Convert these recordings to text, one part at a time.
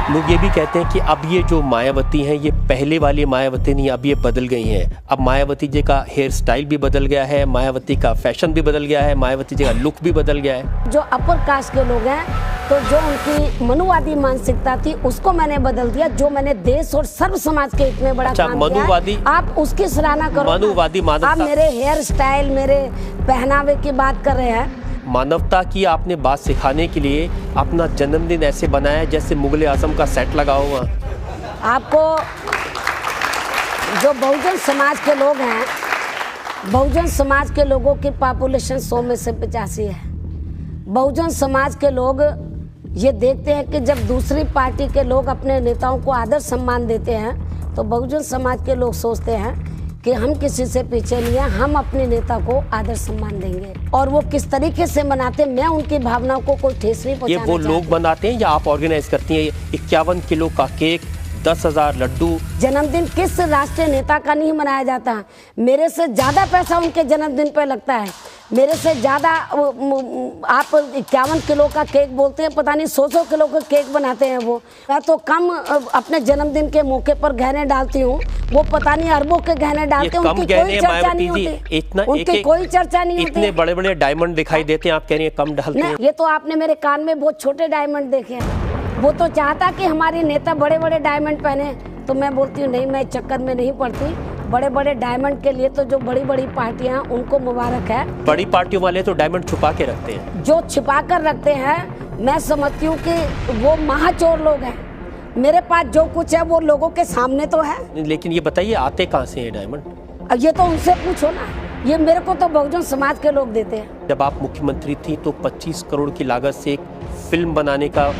लोग ये भी कहते हैं कि अब ये जो मायावती हैं ये पहले वाली मायावती नहीं, अब ये बदल गई हैं। अब मायावती जी का हेयर स्टाइल भी बदल गया है, मायावती का फैशन भी बदल गया है, मायावती जी का लुक भी बदल गया है। जो अपर कास्ट के लोग हैं तो जो उनकी मनुवादी मानसिकता थी उसको मैंने बदल दिया। जो मैंने देश और सर्व समाज के इतने बड़ा काम मनुवादी, किया है, आप उसकी सराहना करो। मनुवादी आप मेरे हेयर स्टाइल, मेरे पहनावे की बात कर रहे हैं। मानवता की आपने बात सिखाने के लिए अपना जन्मदिन ऐसे बनाया जैसे मुगल आजम का सेट लगा हुआ। आपको जो बहुजन समाज के लोग हैं, बहुजन समाज के लोगों की पॉपुलेशन 100 में से 85 है। बहुजन समाज के लोग ये देखते हैं कि जब दूसरी पार्टी के लोग अपने नेताओं को आदर सम्मान देते हैं तो बहुजन समाज के लोग सोचते हैं कि हम किसी से पीछे नहीं है, हम अपने नेता को आदर सम्मान देंगे। और वो किस तरीके से मनाते, मैं उनकी भावनाओं को कोई ठेस नहीं पहुंचाना ये वो लोग बनाते हैं या आप ऑर्गेनाइज करती हैं? 51 किलो का केक, 10,000 लड्डू। जन्मदिन किस राष्ट्रीय नेता का नहीं मनाया जाता? मेरे से ज्यादा पैसा उनके जन्मदिन पे लगता है। मेरे से ज्यादा आप 51 किलो का केक बोलते हैं, पता नहीं 100 किलो का केक बनाते हैं वो। मैं तो कम अपने जन्मदिन के मौके पर गहने डालती हूँ, वो पता नहीं अरबों के गहने डालते हैं। उनकी कोई चर्चा नहीं होती, उनकी कोई चर्चा नहीं होती। इतने बड़े बड़े डायमंड दिखाई देते हैं, आप कह रही हैं कम डालते हैं। ये तो आपने मेरे कान में बहुत छोटे डायमंड देखे हैं। वो तो चाहता कि हमारे नेता बड़े बड़े डायमंड पहने, तो मैं बोलती हूँ नहीं, मैं चक्कर में नहीं पड़ती। बड़े बड़े डायमंड के लिए तो जो बड़ी बड़ी पार्टियां, उनको मुबारक है। बड़ी पार्टियों वाले तो डायमंड छुपा के रखते हैं। जो छुपा कर रखते हैं, मैं समझती हूँ कि वो महाचोर लोग हैं। मेरे पास जो कुछ है वो लोगों के सामने तो है। लेकिन ये बताइए आते कहाँ से हैं डायमंड? ये तो उनसे पूछो ना, ये मेरे को तो बहुजन समाज के लोग देते हैं। जब आप मुख्यमंत्री थी तो 25 करोड़ की लागत से एक फिल्म बनाने का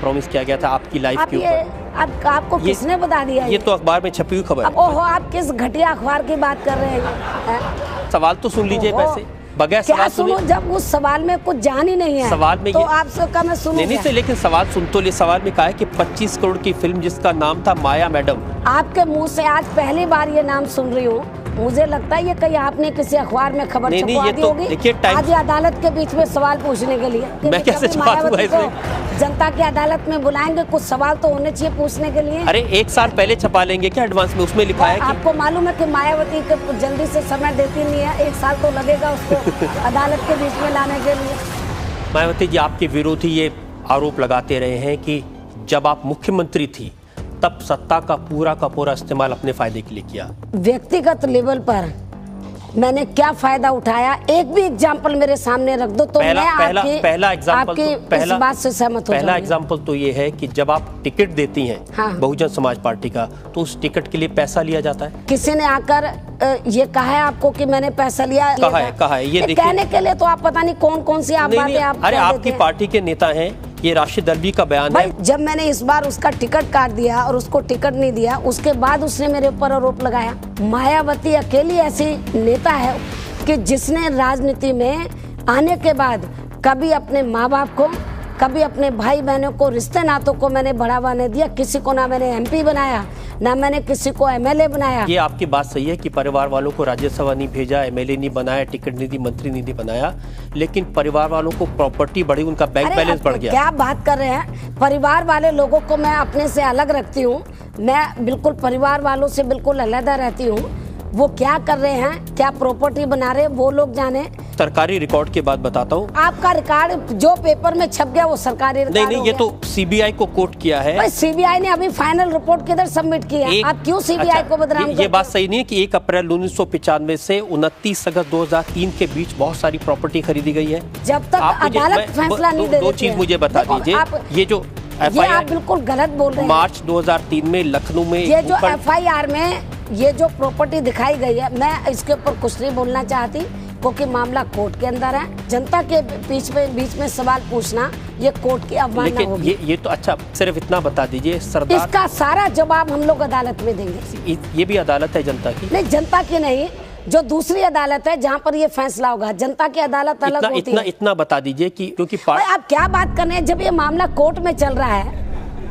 प्रॉमिस किया गया था आपकी लाइफ के ऊपर। आपको किसने बता दिया? ये तो अखबार में छपी हुई खबर है। ओहो, आप किस घटिया अखबार की बात कर रहे हैं? सवाल तो सुन लीजिए वैसे, बगैर सवाल सुनो, जब उस सवाल में कुछ जान ही नहीं है सवाल में, तो आपसे कम मैं सुनूं नहीं, लेकिन सवाल सुन तो ले। सवाल में कहा है कि 25 करोड़ की फिल्म जिसका नाम था माया मैडम। आपके मुंह से आज पहली बार ये नाम सुन रही हूँ। मुझे लगता है ये कहीं आपने किसी अखबार में खबर छपवा दी होगी। आज अदालत के बीच में सवाल पूछने के लिए मैं कैसे छपाऊंगा इसमें? जनता की अदालत में बुलाएंगे, कुछ सवाल तो होने चाहिए पूछने के लिए। अरे 1 साल पहले छपा लेंगे क्या एडवांस में? उसमें लिखा है कि आपको मालूम है कि मायावती को जल्दी से समय देती नहीं है, 1 साल तो लगेगा उसको अदालत के बीच में लाने के लिए। मायावती जी, आपके विरोधी ये आरोप लगाते रहे हैं कि जब आप मुख्यमंत्री थी तब सत्ता का पूरा इस्तेमाल अपने फायदे के लिए किया। व्यक्तिगत लेवल पर मैंने क्या फायदा उठाया, एक भी एग्जाम्पल मेरे सामने रख दो तो पहला आपकी इस बात से सहमत हो जाऊंगी। पहला एग्जाम्पल तो ये है कि जब आप टिकट देती हैं बहुजन समाज पार्टी का, तो उस टिकट के लिए पैसा लिया जाता है। किसी ने आकर ये कहा है आपको कि मैंने पैसा लिया? कहा है ये कहने के लिए तो आप पता नहीं कौन सी आप बातें आप। अरे आपकी पार्टी के नेता हैं, ये राशिद अल्वी का बयान है। जब मैंने इस बार उसका टिकट काट दिया और उसको टिकट नहीं दिया, उसके बाद उसने मेरे ऊपर आरोप लगाया। मायावती अकेली ऐसी नेता है कि जिसने राजनीति में आने के बाद कभी अपने माँ बाप को, कभी अपने भाई बहनों को, रिश्ते नातों को मैंने बढ़ावा नहीं दिया। किसी को ना मैंने MP बनाया, ना मैंने किसी को MLA बनाया। ये आपकी बात सही है कि परिवार वालों को राज्यसभा नहीं भेजा, MLA नहीं बनाया, टिकट नहीं दी, मंत्री नहीं बनाया, लेकिन परिवार वालों को प्रॉपर्टी बढ़ी, उनका बैंक बैलेंस बढ़ गया। क्या बात कर रहे हैं? परिवार वाले लोगों को मैं अपने से अलग रखती हूँ। मैं बिल्कुल परिवार वालों से बिल्कुल अलग रहती हूँ। वो क्या कर रहे हैं, क्या प्रॉपर्टी बना रहे हैं, वो लोग जाने। सरकारी रिकॉर्ड की बात बताता हूँ। आपका रिकॉर्ड जो पेपर में छप गया वो सरकारी रिकॉर्ड नहीं, ये तो CBI को कोट किया है। CBI ने अभी फाइनल रिपोर्ट किधर सबमिट की है? आप क्यों CBI को बदनाम करते? ये बात सही नहीं है कि 1 अप्रैल 1995 से 29 अगस्त 2003 के बीच बहुत सारी प्रॉपर्टी खरीदी गई है। जब तक अदालत फैसला नहीं दे। 2 चीज मुझे बता दीजिए, ये जो FIR, आप बिल्कुल गलत बोल रहे हैं। मार्च 2003 में लखनऊ में ये जो FIR में ये जो प्रॉपर्टी दिखाई गई है, मैं इसके ऊपर कुछ नहीं बोलना चाहती क्योंकि मामला कोर्ट के अंदर है। जनता के बीच में सवाल पूछना ये कोर्ट की अवमानना होगी। ये तो अच्छा, सिर्फ इतना बता दीजिए सरदार, इसका सारा जवाब हम लोग अदालत में देंगे। ये भी अदालत है जनता की? नहीं, जनता की नहीं, जो दूसरी अदालत है जहाँ पर ये फैसला होगा। जनता की अदालत अलग होती है। इतना बता दीजिए कि क्योंकि आप क्या बात कर रहे हैं, जब ये मामला कोर्ट में चल रहा है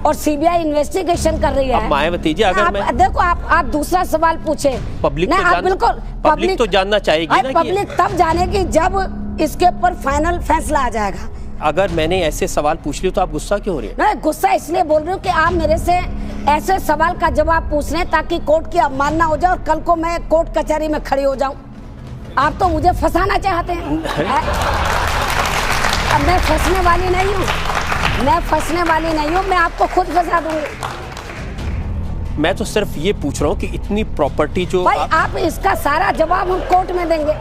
और CBI इन्वेस्टिगेशन कर रही है। मायावती जी, अगर मैं देखो आप दूसरा सवाल पूछे, पब्लिक तो जानना चाहेगी ना। पब्लिक तब जानेगी जब इसके ऊपर फाइनल फैसला आ जाएगा। अगर मैंने ऐसे सवाल पूछ लिए तो आप गुस्सा क्यों हो रहे हैं? नहीं, गुस्सा इसलिए बोल रही हूँ कि आप मेरे से ऐसे सवाल का जवाब पूछ रहे हैं ताकि कोर्ट की अवमानना हो जाए और कल को मैं कोर्ट कचहरी में खड़ी हो जाऊं। आप तो मुझे फंसाना चाहते हैं। अब मैं फंसने वाली नहीं हूँ, मैं फंसने वाली नहीं हूँ, मैं आपको खुद फंसा दूंगी। मैं तो सिर्फ ये पूछ रहा हूँ कि इतनी प्रॉपर्टी जो भाई आप इसका सारा जवाब हम कोर्ट में देंगे।